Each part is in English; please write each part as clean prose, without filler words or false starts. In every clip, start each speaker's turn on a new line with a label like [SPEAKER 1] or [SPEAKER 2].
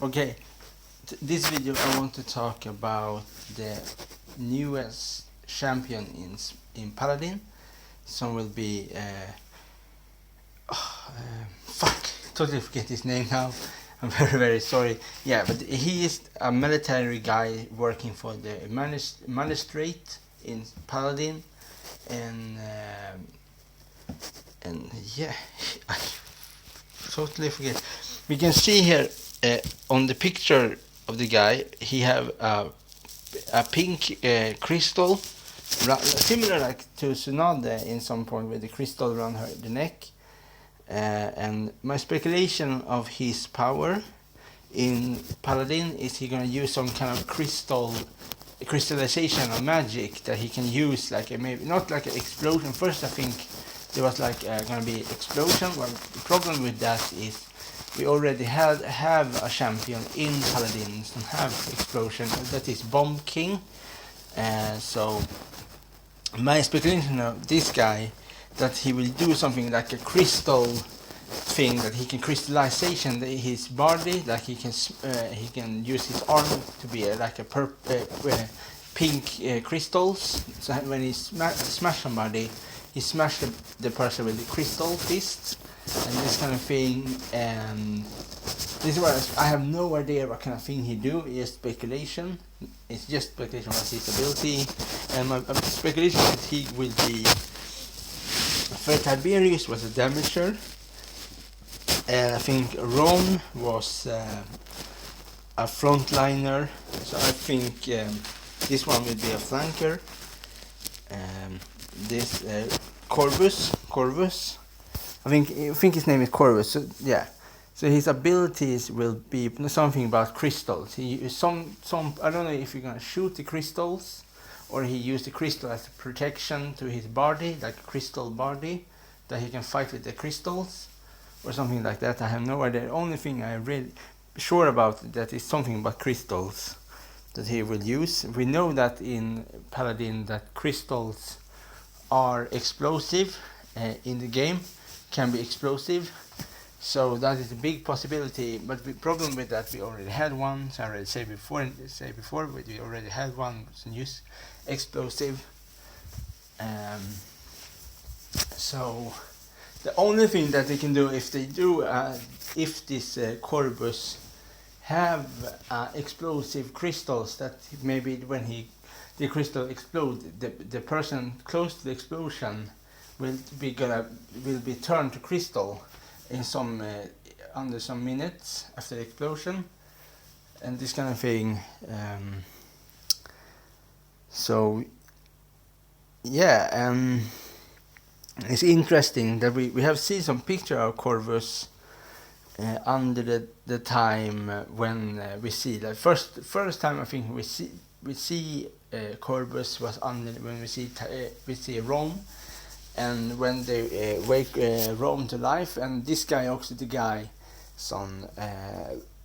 [SPEAKER 1] Okay, this video I want to talk about the newest champion in Paladin. Some will be fuck, totally forget his name now. I'm very sorry. Yeah, but he is a military guy working for the magistrate in Paladin, and yeah, I totally forget. We can see here on the picture of the guy, he have a pink crystal, similar like to Tsunade in some point, with the crystal around the neck. And my speculation of his power in Paladin is he gonna use some kind of crystallization or magic that he can use, like maybe not like an explosion. First I think there was like gonna be explosion. Well, the problem with that is we already have a champion in Paladins and have explosion, that is Bomb King. So my speculation of this guy, that he will do something like a crystal thing, that he can crystallization his body, like he can use his arm to be like a pink crystals. So when he smash somebody, he smash the person with the crystal fist and this kind of thing. And this is what I have no idea what kind of thing he do. It's just speculation. It's just speculation about his ability, and my speculation is he will be. Tiberius was a damager. I think Ron was a frontliner. So I think this one will be a flanker. This Corvus. I think his name is Corvus. So yeah. So his abilities will be something about crystals. He some I don't know if you're gonna shoot the crystals, or he used the crystal as a protection to his body, like a crystal body, that he can fight with the crystals, or something like that. I have no idea. The only thing I'm really sure about that is something about crystals that he will use. We know that in Paladin that crystals are explosive in the game, can be explosive. So that is a big possibility, but the problem with that, we already had one. So I already said before, we already had one use explosive. So the only thing that they can do, if they do, if this Corvus have explosive crystals, that maybe when the crystal explode, the person close to the explosion will be turned to crystal in some under some minutes after the explosion, and this kind of thing. So yeah, it's interesting that we have seen some picture of Corvus under the time when we see that first time I think we see Corvus was under when we see Rome. And when they wake Rome to life, and this guy, also the guy,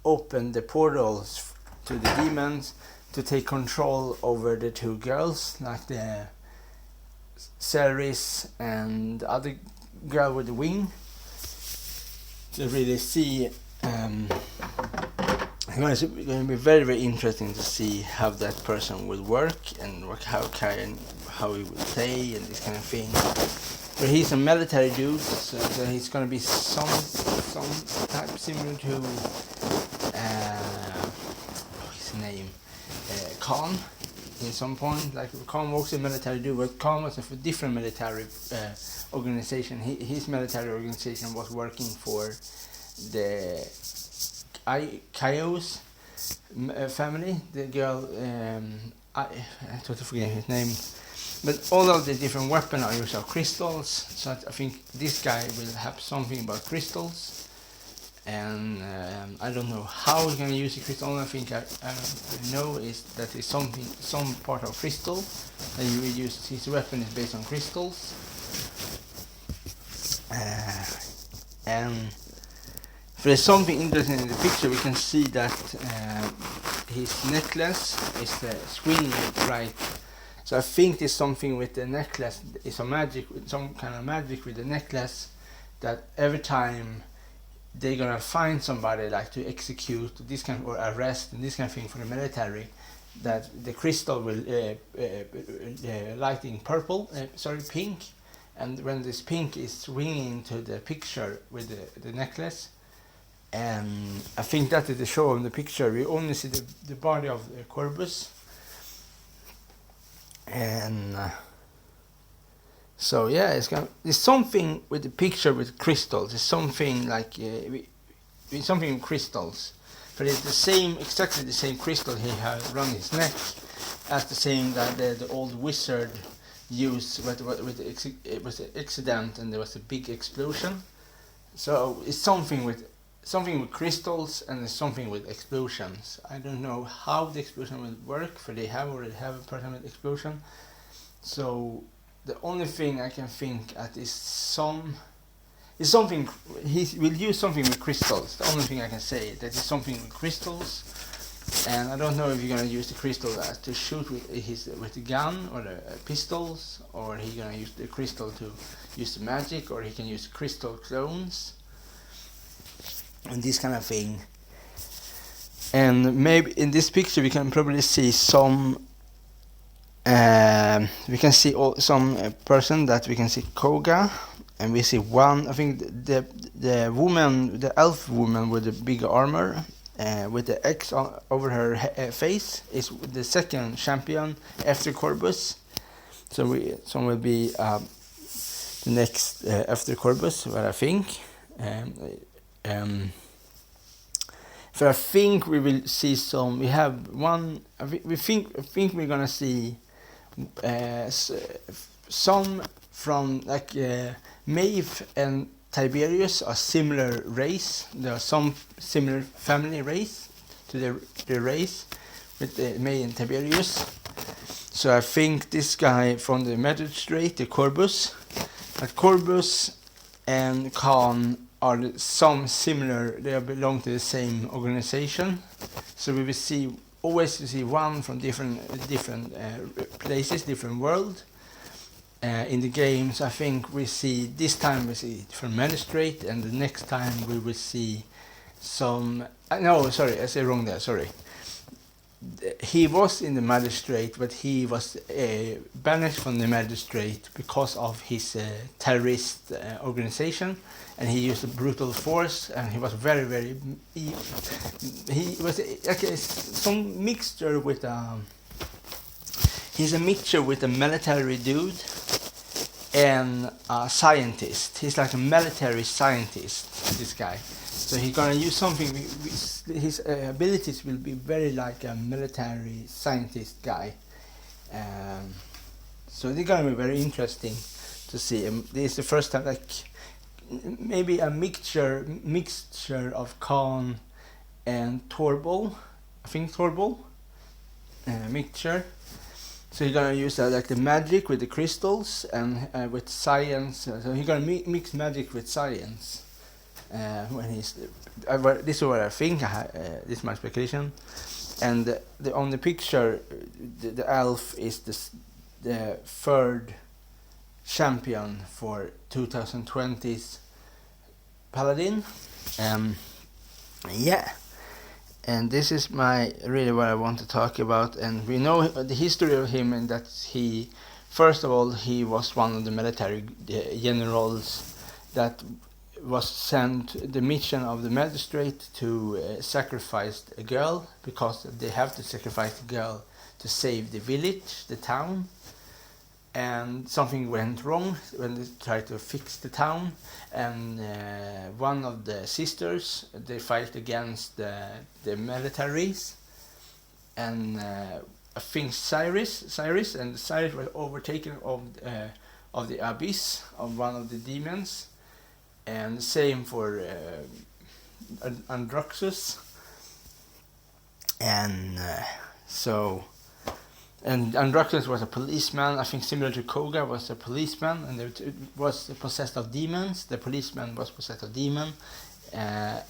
[SPEAKER 1] opened the portals to the demons to take control over the two girls, like the Ceres and the other girl with the wing. To really see, it's going to be very interesting to see how that person will work and how he will play and this kind of thing. But he's a military dude, so he's going to be some type similar to what's his name, Khan. In some point, like Khan was a military dude, but Khan was a different military organization. His military organization was working for the Chaos family. The girl, I totally forget his name. But all of the different weapons are used of crystals, so I think this guy will have something about crystals, and I don't know how he's going to use the crystal. Only thing I know is that it's some part of crystal, and he will use his weapon is based on crystals. And if there's something interesting in the picture, we can see that his necklace is swinging right. So I think there's something with the necklace, it's some kind of magic with the necklace, that every time they're gonna find somebody like to execute this kind of, or arrest and this kind of thing for the military, that the crystal will lighting pink, and when this pink is swinging to the picture with the necklace, and I think that is the show of the picture. We only see the body of Corvus, and so yeah, there's something with the picture with crystals. It's something like something with crystals, but it's exactly the same crystal he had around his neck as the same that the old wizard used. It was an accident and there was a big explosion. So it's something with crystals and there's something with explosions. I don't know how the explosion will work, for they already have a person with explosion. So the only thing I can think at is something. He will use something with crystals. The only thing I can say that is something with crystals, and I don't know if you're gonna use the crystal to shoot with the gun or the pistols, or he's gonna use the crystal to use the magic, or he can use crystal clones and this kind of thing. And maybe in this picture we can probably see some. We can see some person that we can see Koga, and we see one. I think the woman, the elf woman with the big armor, with the X over her face, is the second champion after Corvus. So some will be the next after Corvus, what I think. So I think we will see some. We have one. We think we're gonna see. Some from like Maeve and Tiberius are similar race. There are some similar family race to the race with Maeve and Tiberius. So I think this guy from the magistrate, the Corvus, but Corvus and Khan are some similar. They belong to the same organization. So we will always see one from different places, different world. In the games, I think this time we see from magistrate, and the next time we will see some. No, sorry, I said wrong there. Sorry. He was in the magistrate, but he was banished from the magistrate because of his terrorist organization, and he used a brutal force, and he was very, very. He was some mixture with he's a mixture with a military dude and a scientist. He's like a military scientist, this guy. So he's gonna use something. His abilities will be very like a military scientist guy. So they're gonna be very interesting to see. This is the first time, like maybe a mixture of Khan and Torbo. I think Torbo mixture. So he's gonna use like the magic with the crystals and with science. So he's gonna mix magic with science. When he's this is what I think. This is my speculation. And on the picture, the elf is the third champion for 2020's Paladin. Yeah. And this is really what I want to talk about. And we know the history of him, and that first of all, he was one of the military generals that was sent the mission of the magistrate to sacrifice a girl, because they have to sacrifice the girl to save the village, the town. And something went wrong when they tried to fix the town, and one of the sisters, they fight against the militaries, and I think Cyrus was overtaken of the abyss of one of the demons, and same for Androxus, and so. And Androxus was a policeman, I think similar to Koga, was a policeman, and it was possessed of demons. The policeman was possessed of demon, and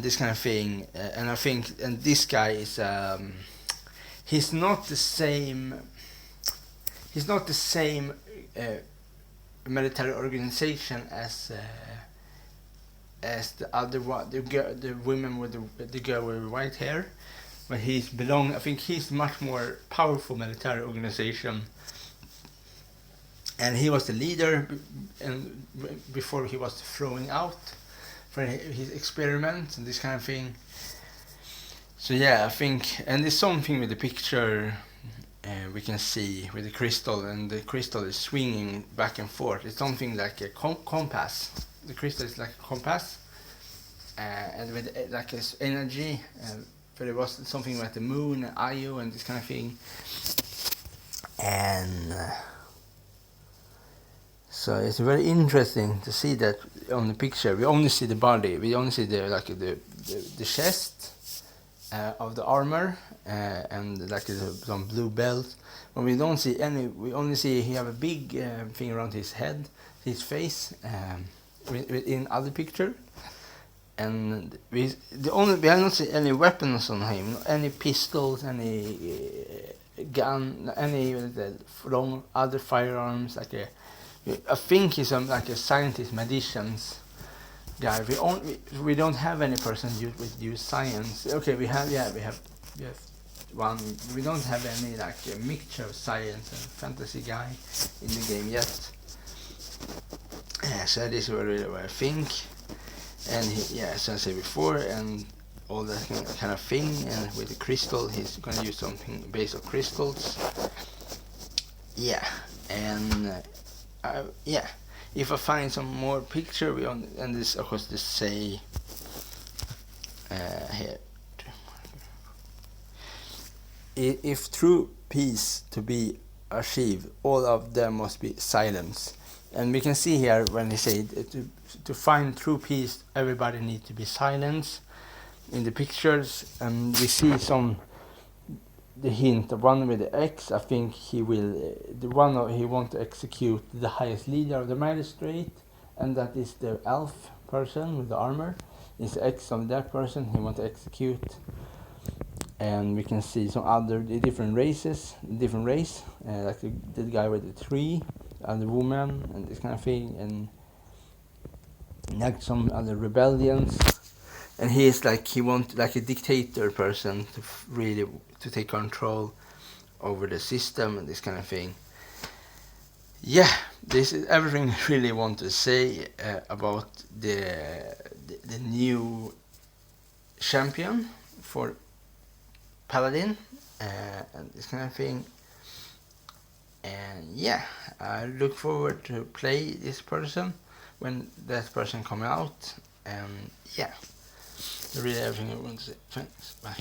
[SPEAKER 1] this kind of thing. And I think, and this guy is, he's not the same military organization as the other one, the women with the girl with white hair, but I think he's much more powerful military organization, and he was the leader, and before he was throwing out for his experiments and this kind of thing. So yeah, I think, and there's something with the picture we can see with the crystal, and the crystal is swinging back and forth. It's something like a compass. The crystal is like a compass, and with like energy. But it was something like the moon and Io and this kind of thing. And so it's very interesting to see that on the picture. We only see the body. We only see the chest of the armor and like some blue belt. But we don't see any. We only see he have a big thing around his head, his face, in other picture. And we have not seen any weapons on him, any pistols, any gun, any from other firearms. I think he's like a scientist, magicians guy. We don't have any person use science. Okay, we have one. We don't have any like a mixture of science and fantasy guy in the game yet. So this is really what I think. And as I said before, and all that kind of thing, and with the crystal, he's gonna use something based on crystals. Yeah, and if I find some more picture, and this of course to say here, if true peace to be achieved, all of them must be silence. And we can see here when they say to find true peace, everybody needs to be silent. In the pictures, and we see the hint. The one with the X, I think he will. He want to execute the highest leader of the magistrate, and that is the elf person with the armor. Is the X of that person he want to execute. And we can see some other different race, like the guy with the tree, and the woman, and this kind of thing, and like some other rebellions. And he wants like a dictator person to really to take control over the system and this kind of thing. Yeah, this is everything I really want to say about the new champion for Paladin and this kind of thing. And yeah, I look forward to play this person when that person come out. And yeah, really everything I want to say. Thanks, bye.